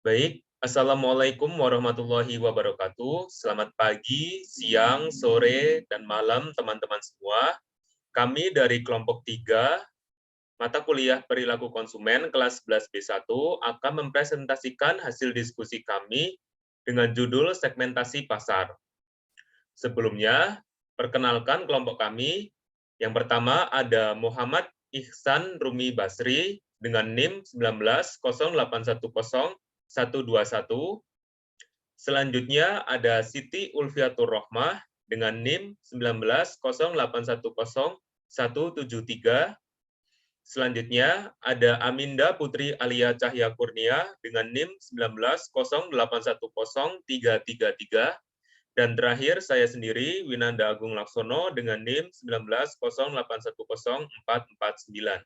Baik, Assalamualaikum warahmatullahi wabarakatuh. Selamat pagi, siang, sore, dan malam teman-teman semua. Kami dari kelompok 3, mata kuliah perilaku konsumen kelas 11B1 akan mempresentasikan hasil diskusi kami dengan judul segmentasi pasar. Sebelumnya, perkenalkan kelompok kami. Yang pertama ada Muhammad Ihsan Rumi Basri dengan NIM 190810-121. Selanjutnya ada Siti Ulfiatur Rohmah dengan NIM 190810-173. Selanjutnya ada Aminda Putri Alia Cahya Kurnia dengan NIM 190810-333. Dan terakhir saya sendiri, Winanda Agung Laksono dengan NIM 190810-449.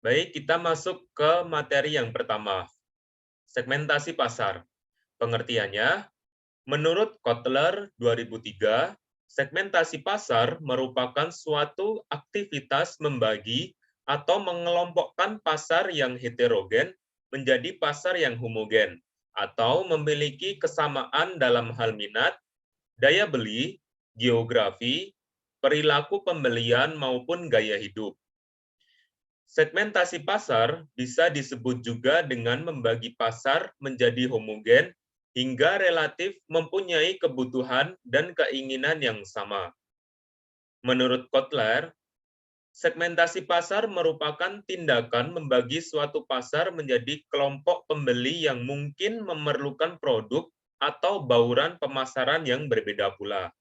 Baik, kita masuk ke materi yang pertama, segmentasi pasar. Pengertiannya, menurut Kotler 2003, segmentasi pasar merupakan suatu aktivitas membagi atau mengelompokkan pasar yang heterogen menjadi pasar yang homogen, atau memiliki kesamaan dalam hal minat, daya beli, geografi, perilaku pembelian, maupun gaya hidup. Segmentasi pasar bisa disebut juga dengan membagi pasar menjadi homogen hingga relatif mempunyai kebutuhan dan keinginan yang sama. Menurut Kotler, segmentasi pasar merupakan tindakan membagi suatu pasar menjadi kelompok pembeli yang mungkin memerlukan produk atau bauran pemasaran yang berbeda pula.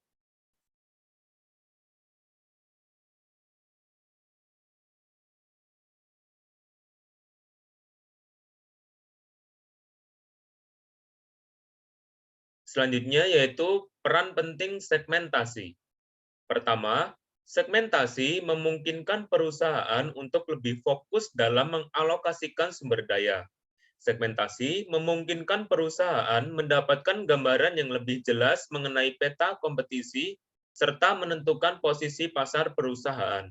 Selanjutnya yaitu peran penting segmentasi. Pertama, segmentasi memungkinkan perusahaan untuk lebih fokus dalam mengalokasikan sumber daya. Segmentasi memungkinkan perusahaan mendapatkan gambaran yang lebih jelas mengenai peta kompetisi serta menentukan posisi pasar perusahaan.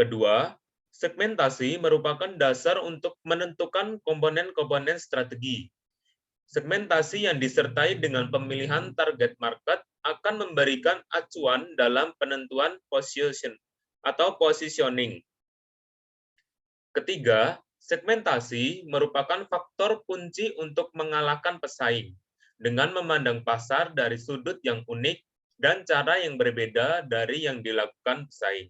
Kedua, segmentasi merupakan dasar untuk menentukan komponen-komponen strategi. Segmentasi yang disertai dengan pemilihan target market akan memberikan acuan dalam penentuan position atau positioning. Ketiga, segmentasi merupakan faktor kunci untuk mengalahkan pesaing dengan memandang pasar dari sudut yang unik dan cara yang berbeda dari yang dilakukan pesaing.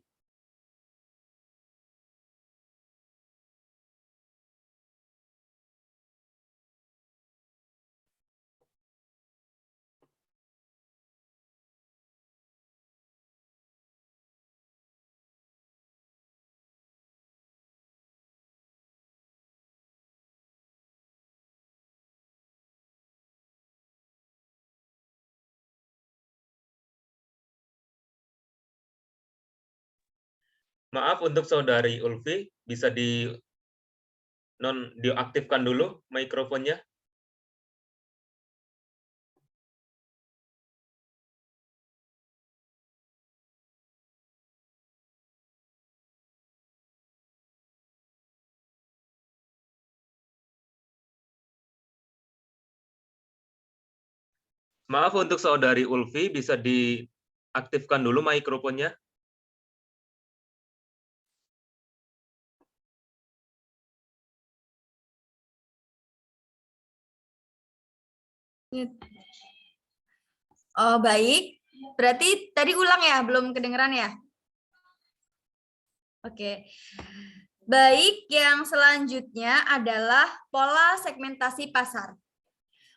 Maaf untuk Saudari Ulfi, bisa diaktifkan dulu mikrofonnya. Maaf untuk Saudari Ulfi, bisa diaktifkan dulu mikrofonnya. Oh, baik. Berarti tadi ulang ya, belum kedengeran ya? Oke. Baik, yang selanjutnya adalah pola segmentasi pasar.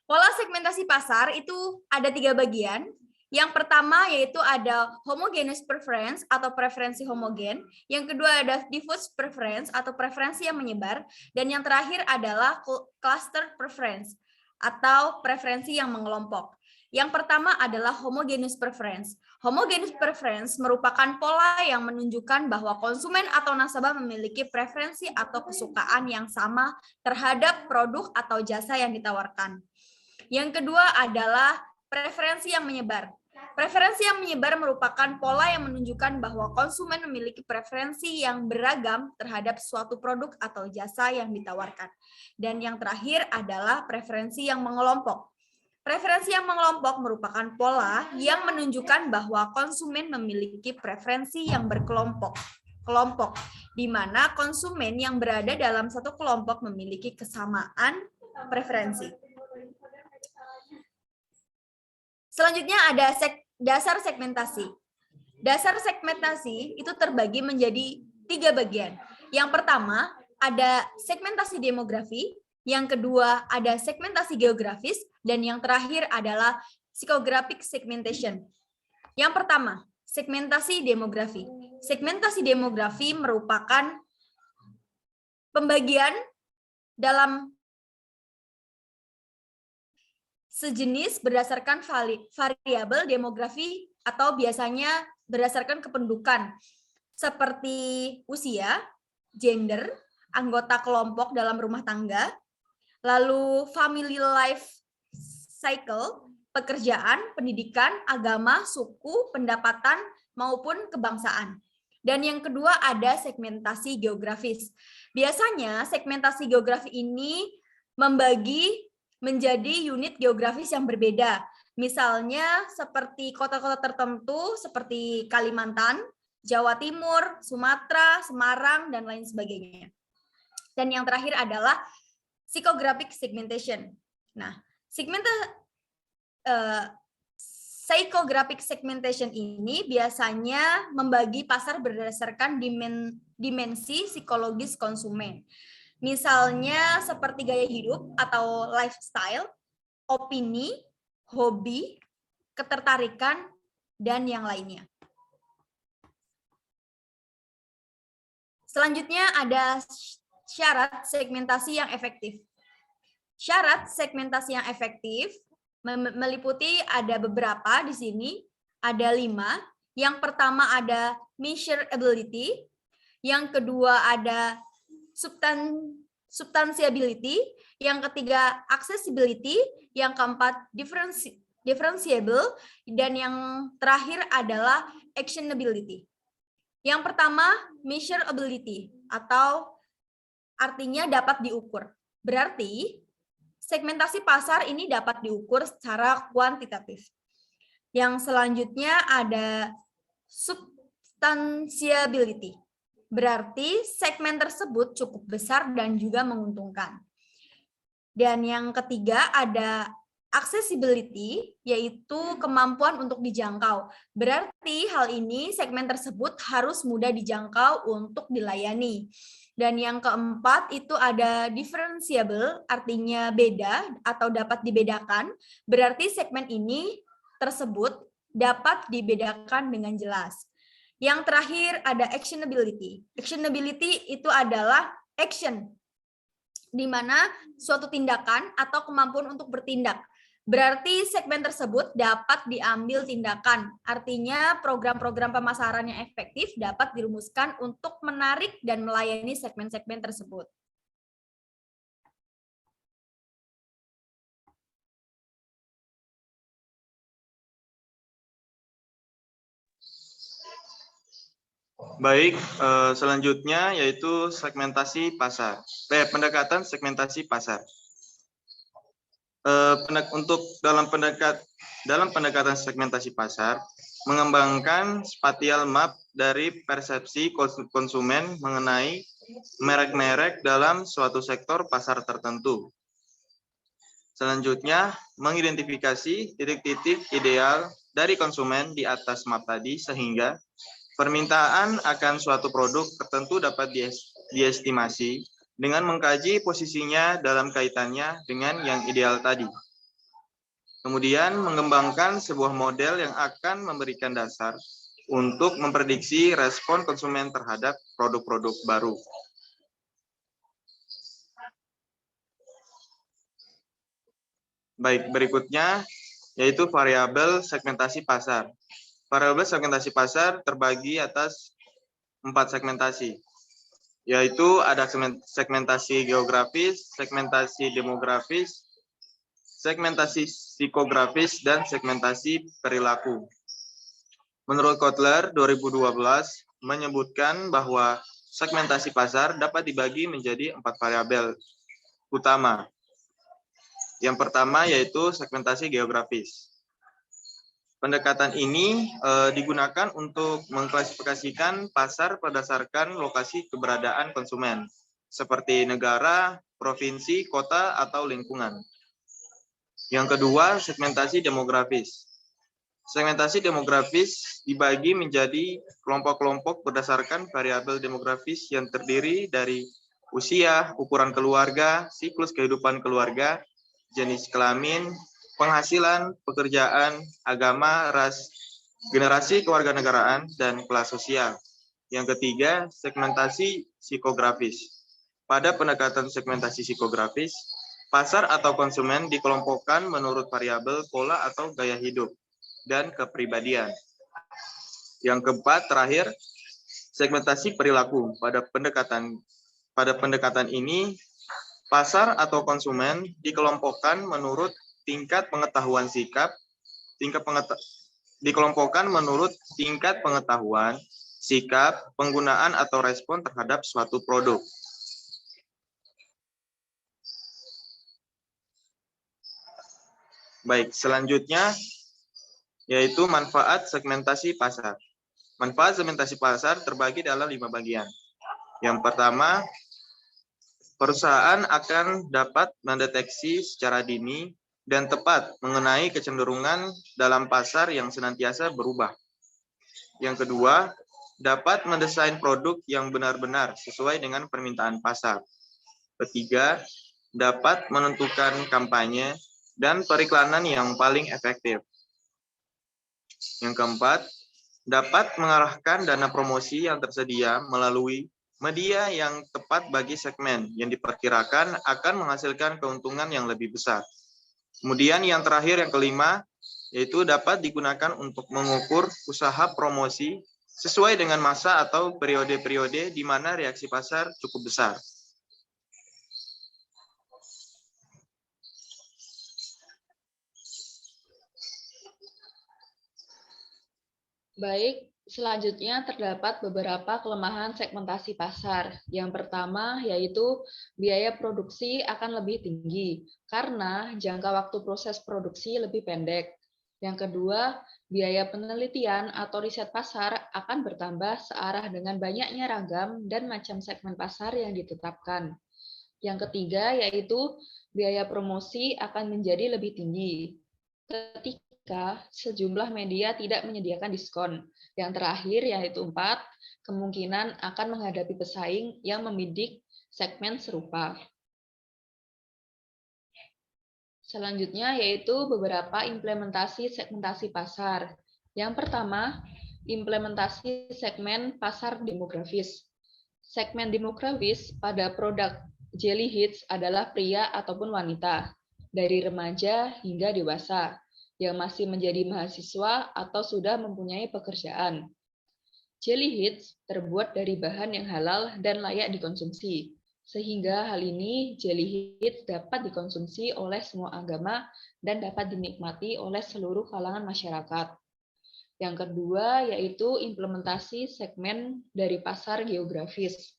Pola segmentasi pasar itu ada 3 bagian. Yang pertama yaitu ada homogeneous preference atau preferensi homogen. Yang kedua ada diffuse preference atau preferensi yang menyebar. Dan yang terakhir adalah cluster preference atau preferensi yang mengelompok. Yang pertama adalah homogeneous preference. Homogeneous preference merupakan pola yang menunjukkan bahwa konsumen atau nasabah memiliki preferensi atau kesukaan yang sama terhadap produk atau jasa yang ditawarkan. Yang kedua adalah preferensi yang menyebar. Preferensi yang menyebar merupakan pola yang menunjukkan bahwa konsumen memiliki preferensi yang beragam terhadap suatu produk atau jasa yang ditawarkan. Dan yang terakhir adalah preferensi yang mengelompok. Preferensi yang mengelompok merupakan pola yang menunjukkan bahwa konsumen memiliki preferensi yang berkelompok, di mana konsumen yang berada dalam satu kelompok memiliki kesamaan preferensi. Selanjutnya ada dasar segmentasi. Dasar segmentasi itu terbagi menjadi 3 bagian. Yang pertama ada segmentasi demografi, yang kedua ada segmentasi geografis, dan yang terakhir adalah psychographic segmentation. Yang pertama, segmentasi demografi. Segmentasi demografi merupakan pembagian dalam sejenis berdasarkan variabel demografi atau biasanya berdasarkan kependudukan seperti usia, gender, anggota kelompok dalam rumah tangga, lalu family life cycle, pekerjaan, pendidikan, agama, suku, pendapatan, maupun kebangsaan. Dan yang kedua ada segmentasi geografis. Biasanya segmentasi geografi ini membagi menjadi unit geografis yang berbeda. Misalnya seperti kota-kota tertentu seperti Kalimantan, Jawa Timur, Sumatera, Semarang, dan lain sebagainya. Dan yang terakhir adalah psychographic segmentation. Nah, psychographic segmentation ini biasanya membagi pasar berdasarkan dimensi psikologis konsumen. Misalnya seperti gaya hidup atau lifestyle, opini, hobi, ketertarikan, dan yang lainnya. Selanjutnya ada syarat segmentasi yang efektif. Syarat segmentasi yang efektif meliputi ada beberapa di sini, ada 5. Yang pertama ada measurability, yang kedua ada substantiability, yang ketiga accessibility, yang keempat differentiable, dan yang terakhir adalah actionability. Yang pertama measurability atau artinya dapat diukur. Berarti segmentasi pasar ini dapat diukur secara kuantitatif. Yang selanjutnya ada substantiability. Berarti segmen tersebut cukup besar dan juga menguntungkan. Dan yang ketiga ada accessibility, yaitu kemampuan untuk dijangkau. Berarti hal ini segmen tersebut harus mudah dijangkau untuk dilayani. Dan yang keempat itu ada differentiable, artinya beda atau dapat dibedakan. Berarti segmen ini tersebut dapat dibedakan dengan jelas. Yang terakhir ada actionability. Actionability itu adalah action, di mana suatu tindakan atau kemampuan untuk bertindak. Berarti segmen tersebut dapat diambil tindakan. Artinya program-program pemasaran yang efektif dapat dirumuskan untuk menarik dan melayani segmen-segmen tersebut. Baik, selanjutnya yaitu segmentasi pasar. Pendekatan segmentasi pasar. Untuk dalam pendekatan segmentasi pasar, mengembangkan spatial map dari persepsi konsumen mengenai merek-merek dalam suatu sektor pasar tertentu. Selanjutnya, mengidentifikasi titik-titik ideal dari konsumen di atas map tadi sehingga permintaan akan suatu produk tertentu dapat diestimasi dengan mengkaji posisinya dalam kaitannya dengan yang ideal tadi. Kemudian mengembangkan sebuah model yang akan memberikan dasar untuk memprediksi respon konsumen terhadap produk-produk baru. Baik, berikutnya yaitu variabel segmentasi pasar. Variabel segmentasi pasar terbagi atas 4 segmentasi, yaitu ada segmentasi geografis, segmentasi demografis, segmentasi psikografis, dan segmentasi perilaku. Menurut Kotler 2012 menyebutkan bahwa segmentasi pasar dapat dibagi menjadi 4 variabel utama. Yang pertama yaitu segmentasi geografis. Pendekatan ini digunakan untuk mengklasifikasikan pasar berdasarkan lokasi keberadaan konsumen, seperti negara, provinsi, kota, atau lingkungan. Yang kedua, segmentasi demografis. Segmentasi demografis dibagi menjadi kelompok-kelompok berdasarkan variabel demografis yang terdiri dari usia, ukuran keluarga, siklus kehidupan keluarga, jenis kelamin, penghasilan, pekerjaan, agama, ras, generasi kewarganegaraan, dan kelas sosial. Yang ketiga, segmentasi psikografis. Pada pendekatan segmentasi psikografis, pasar atau konsumen dikelompokkan menurut variabel pola atau gaya hidup dan kepribadian. Yang keempat, terakhir, segmentasi perilaku. Pada pendekatan ini, pasar atau konsumen dikelompokkan menurut tingkat pengetahuan sikap, penggunaan atau respon terhadap suatu produk. Baik, selanjutnya yaitu manfaat segmentasi pasar. Manfaat segmentasi pasar terbagi dalam 5 bagian. Yang pertama, perusahaan akan dapat mendeteksi secara dini dan tepat mengenai kecenderungan dalam pasar yang senantiasa berubah. Yang kedua, dapat mendesain produk yang benar-benar sesuai dengan permintaan pasar. Ketiga, dapat menentukan kampanye dan periklanan yang paling efektif. Yang keempat, dapat mengarahkan dana promosi yang tersedia melalui media yang tepat bagi segmen yang diperkirakan akan menghasilkan keuntungan yang lebih besar. Kemudian yang terakhir, yang kelima, yaitu dapat digunakan untuk mengukur usaha promosi sesuai dengan masa atau periode-periode di mana reaksi pasar cukup besar. Baik, selanjutnya terdapat beberapa kelemahan segmentasi pasar. Yang pertama yaitu biaya produksi akan lebih tinggi karena jangka waktu proses produksi lebih pendek. Yang kedua, biaya penelitian atau riset pasar akan bertambah searah dengan banyaknya ragam dan macam segmen pasar yang ditetapkan. Yang ketiga yaitu biaya promosi akan menjadi lebih tinggi ketika sejumlah media tidak menyediakan diskon. Yang terakhir yaitu 4, kemungkinan akan menghadapi pesaing yang membidik segmen serupa. Selanjutnya yaitu beberapa implementasi segmentasi pasar. Yang pertama, implementasi segmen pasar demografis. Segmen demografis pada produk Jelly Hits adalah pria ataupun wanita, dari remaja hingga dewasa, yang masih menjadi mahasiswa atau sudah mempunyai pekerjaan. Jelly Hits terbuat dari bahan yang halal dan layak dikonsumsi, sehingga hal ini Jelly Hits dapat dikonsumsi oleh semua agama dan dapat dinikmati oleh seluruh kalangan masyarakat. Yang kedua yaitu implementasi segmen dari pasar geografis.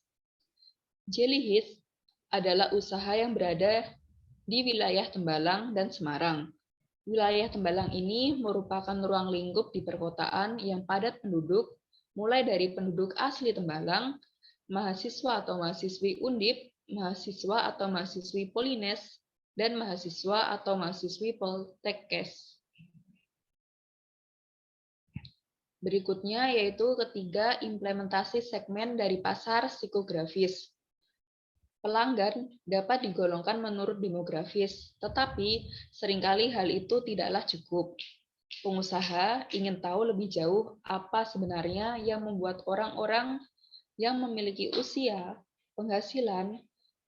Jelly Hits adalah usaha yang berada di wilayah Tembalang dan Semarang. Wilayah Tembalang ini merupakan ruang lingkup di perkotaan yang padat penduduk, mulai dari penduduk asli Tembalang, mahasiswa atau mahasiswi Undip, mahasiswa atau mahasiswi Polines, dan mahasiswa atau mahasiswi Poltekkes. Berikutnya yaitu ketiga, implementasi segmen dari pasar psikografis. Pelanggan dapat digolongkan menurut demografis, tetapi seringkali hal itu tidaklah cukup. Pengusaha ingin tahu lebih jauh apa sebenarnya yang membuat orang-orang yang memiliki usia, penghasilan,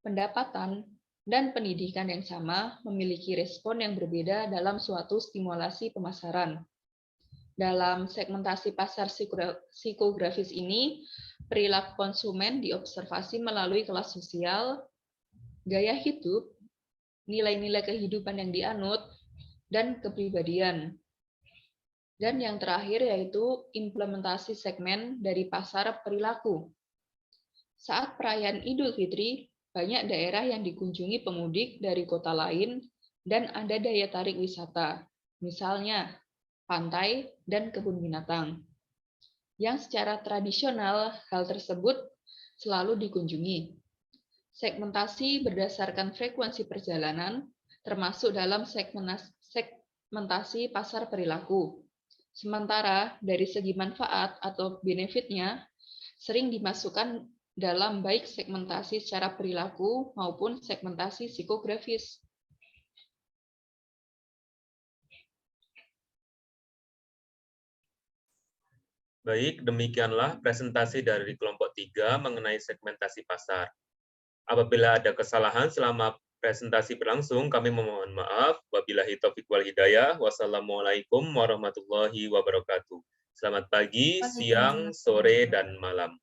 pendapatan, dan pendidikan yang sama memiliki respon yang berbeda dalam suatu stimulasi pemasaran. Dalam segmentasi pasar psikografis ini, perilaku konsumen diobservasi melalui kelas sosial, gaya hidup, nilai-nilai kehidupan yang dianut, dan kepribadian. Dan yang terakhir yaitu implementasi segmen dari pasar perilaku. Saat perayaan Idul Fitri, banyak daerah yang dikunjungi pemudik dari kota lain dan ada daya tarik wisata, misalnya pantai dan kebun binatang. Yang secara tradisional, hal tersebut selalu dikunjungi. Segmentasi berdasarkan frekuensi perjalanan, termasuk dalam segmentasi pasar perilaku. Sementara dari segi manfaat atau benefitnya, sering dimasukkan dalam baik segmentasi secara perilaku maupun segmentasi psikografis. Baik, demikianlah presentasi dari kelompok 3 mengenai segmentasi pasar. Apabila ada kesalahan selama presentasi berlangsung, kami memohon maaf. Wabillahi taufiq wal hidayah. Wassalamualaikum warahmatullahi wabarakatuh. Selamat pagi, siang, sore, dan malam.